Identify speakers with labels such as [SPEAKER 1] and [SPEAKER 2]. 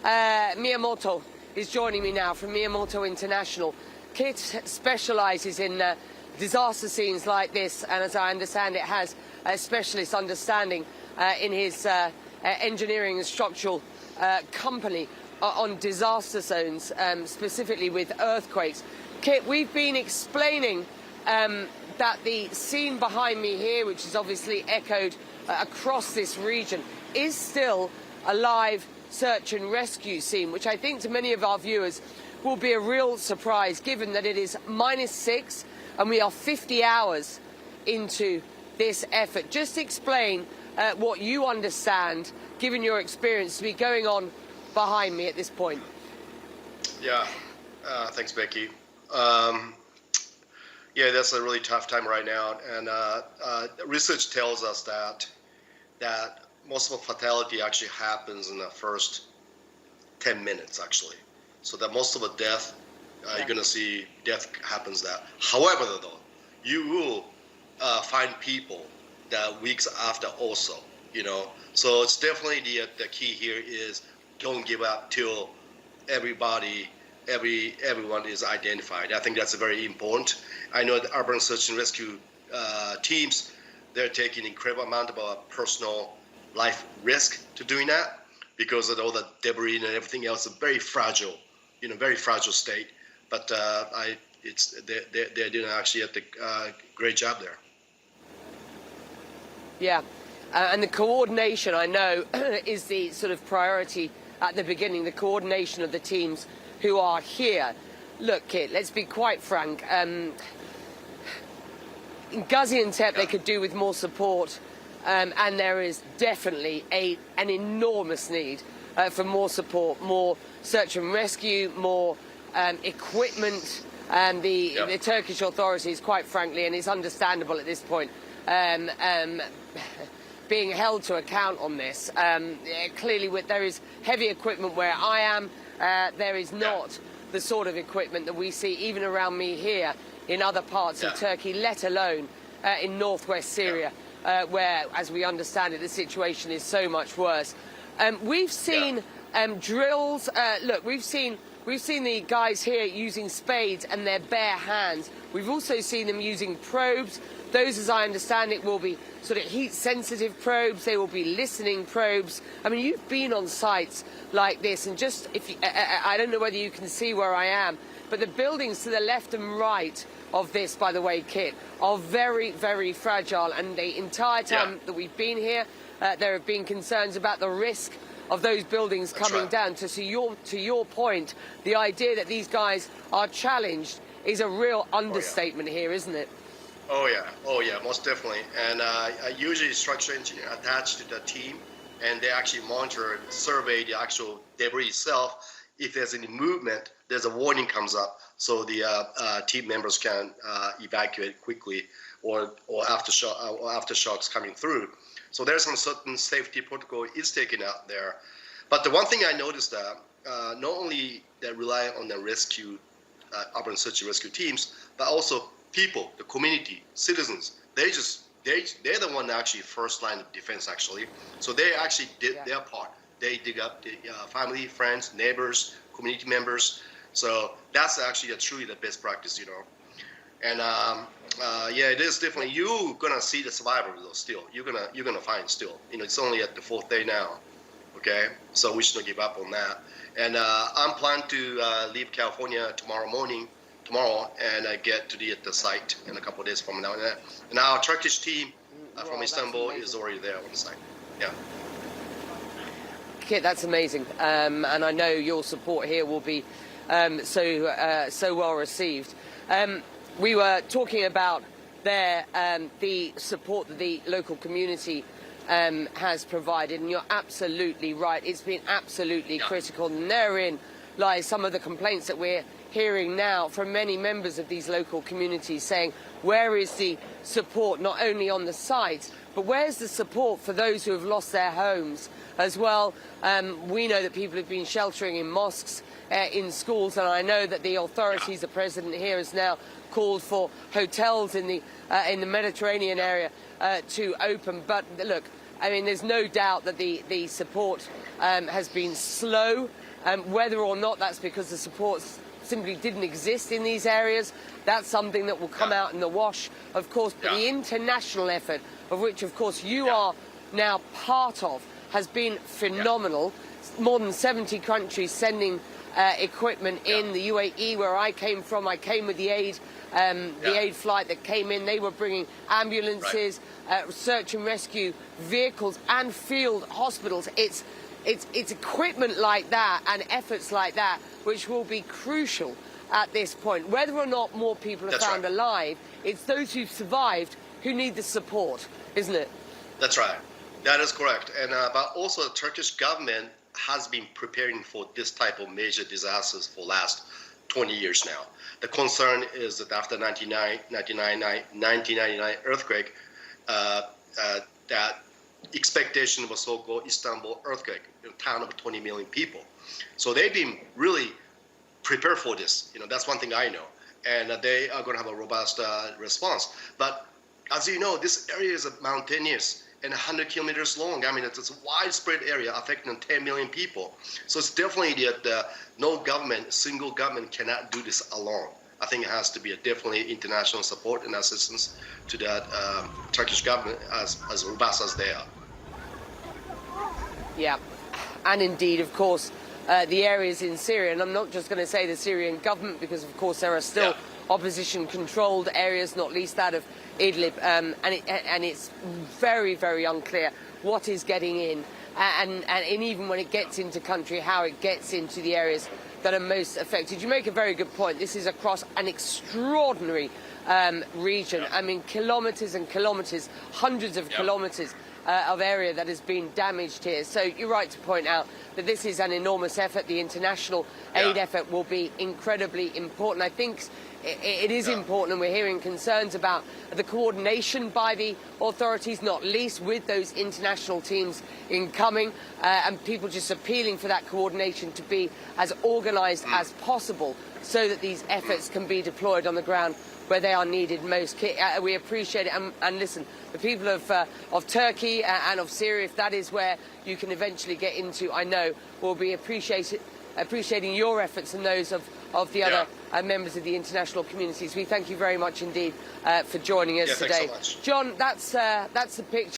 [SPEAKER 1] Miyamoto is joining me now from Miyamoto International. Kit specialises in disaster scenes like this, and as I understand it, has a specialist understanding in his engineering and structural company on disaster zones, specifically with earthquakes. Kit, we've been explaining that the scene behind me here, which is obviously echoed across this region, is still a live search and rescue scene, which I think to many of our viewers will be a real surprise, given that it is -6 and we are 50 hours into this effort. Just explain what you understand, given your experience, to be going on behind me at this point.
[SPEAKER 2] Yeah, thanks, Becky. Yeah, that's a really tough time right now, and research tells us that most of the fatality actually happens in the first 10 minutes, actually. So that most of the death, you're going to see death happens there. However, though, you will find people that weeks after also, you know. So it's definitely the key here is don't give up till everyone is identified. I think that's very important. I know the urban search and rescue teams, they're taking incredible amount of personal life risk to doing that, because of all the debris and everything else. It's very fragile, very fragile state. But they're doing actually a great job there.
[SPEAKER 1] Yeah, and the coordination, I know, is the sort of priority at the beginning. The coordination of the teams who are here. Look, Kit, let's be quite frank. In Gaziantep, they could do with more support, and there is definitely an enormous need for more support, more search and rescue, more equipment. And the Turkish authorities, quite frankly, and it's understandable at this point, being held to account on this. Clearly, there is heavy equipment where I am. There is not the sort of equipment that we see even around me here in other parts of Turkey, let alone in northwest Syria, where, as we understand it, the situation is so much worse. We've seen drills. Look, we've seen the guys here using spades and their bare hands. We've also seen them using probes. Those, as I understand it, will be sort of heat-sensitive probes. They will be listening probes. I mean, you've been on sites like this, and just I don't know whether you can see where I am, but the buildings to the left and right of this, by the way, Kit, are very, very fragile. And the entire time that we've been here, there have been concerns about the risk of those buildings coming down. To your point, the idea that these guys are challenged is a real understatement here, isn't it?
[SPEAKER 2] Oh yeah, most definitely. And usually structural engineer attached to the team, and they actually monitor and survey the actual debris itself. If there's any movement, there's a warning comes up, so the team members can evacuate quickly, or aftershocks coming through. So there's some certain safety protocol is taken out there. But the one thing I noticed that not only they rely on the rescue, urban search and rescue teams, but also people, the community, citizens. They're the one actually first line of defense actually. So they actually did their part. They dig up the family, friends, neighbors, community members. So that's actually truly the best practice, And yeah, it is definitely. You're gonna see the survivors though. Still, you're gonna find still. It's only at the 4th day now. Okay, so we should not give up on that. And I'm planning to leave California tomorrow, and I get to at the site in a couple of days from now. And our Turkish team from Istanbul is already there on the site. Yeah.
[SPEAKER 1] Kit, that's amazing, and I know your support here will be so well received. We were talking about there the support that the local community has provided, and you're absolutely right. It's been absolutely critical, and therein lies some of the complaints that we're hearing now from many members of these local communities saying, where is the support not only on the site, but where's the support for those who have lost their homes as well? We know that people have been sheltering in mosques, in schools, and I know that the authorities, the president here has now called for hotels in the Mediterranean area to open. But look, I mean, there's no doubt that the support has been slow. Whether or not that's because the support simply didn't exist in these areas, that's something that will come out in the wash, of course. But the international effort, of which, of course, you are now part of, has been phenomenal. More than 70 countries sending equipment in. The UAE, where I came from, I came with the aid flight that came in. They were bringing ambulances, search and rescue vehicles, and field hospitals. It's equipment like that and efforts like that which will be crucial at this point. Whether or not more people are found alive, it's those who've survived who need the support, isn't it?
[SPEAKER 2] That's right. That is correct. And but also the Turkish government has been preparing for this type of major disasters for last 20 years now. The concern is that after 1999 earthquake, that expectation of a so-called Istanbul earthquake, a town of 20 million people. So they've been really prepared for this. That's one thing I know. And they are going to have a robust response. But as you know, this area is mountainous and 100 kilometers long. I mean, it's a widespread area affecting 10 million people. So it's definitely that no government, single government cannot do this alone. I think it has to be definitely international support and assistance to that Turkish government as robust as they are.
[SPEAKER 1] Yeah, and indeed, of course, the areas in Syria, and I'm not just going to say the Syrian government, because of course there are still opposition-controlled areas, not least that of Idlib, and it's very, very unclear what is getting in, and even when it gets into country, how it gets into the areas that are most affected. You make a very good point. This is across an extraordinary region. I mean, kilometres and kilometres, hundreds of kilometres of area that has been damaged here. So you're right to point out that this is an enormous effort. The international aid effort will be incredibly important. I think it is important, and we're hearing concerns about the coordination by the authorities, not least with those international teams incoming, and people just appealing for that coordination to be as organised as possible so that these efforts can be deployed on the ground where they are needed most. We appreciate it, and listen, the people of Turkey and of Syria, if that is where you can eventually get into, I know will be appreciating your efforts and those of the other members of the international communities. We thank you very much indeed for joining us today.
[SPEAKER 2] Thanks so much.
[SPEAKER 1] John, that's the picture.